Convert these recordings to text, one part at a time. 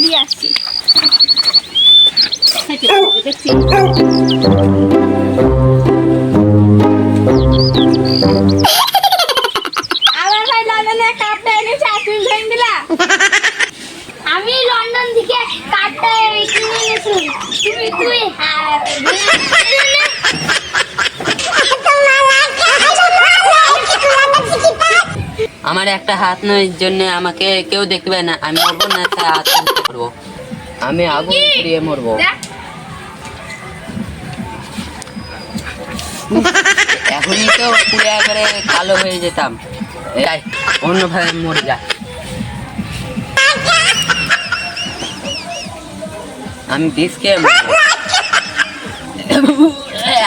দিয়ে আসছি। দেখছি আবার ভাই লন্ডনে কাপটা এনেছে তুমি ভেঙে দিলা। আমি লন্ডন থেকে কাপটা কিনে এনেছি তুই আমার একটা হাত নয় জন্য আমাকে কেউ দেখবে না, আমি মরবো না তাই হাত করবো, আমি আগুন পুড়িয়ে মরবো। এখনই তো পুড়ে একবারে কালো হয়ে যেতাম, অন্যভাবে মরে যা। আমি বিষ খেয়ে মরবো।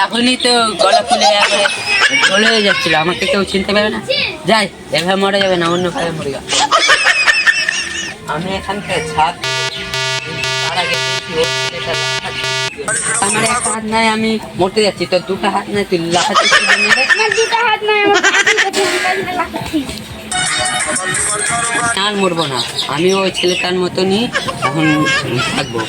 এখনই তো গলা ফুলে একবারে ঢোল হয়ে যাচ্ছিল, আমাকে কেউ চিনতে পারবে না। যাই, এভাবে মরে যাবে না, অন্যভাবে মরে যা। আমি এখান থেকে ছাদ আমার একটা হাত নাই, আমি মরতে যাচ্ছি, তো দুটো হাত নাই, তুই লাফাচ্ছিস। আমার দুটো হাত নাই, আর মরবো না, আমি ওই ছেলেটার মতনই এখন থাকবো।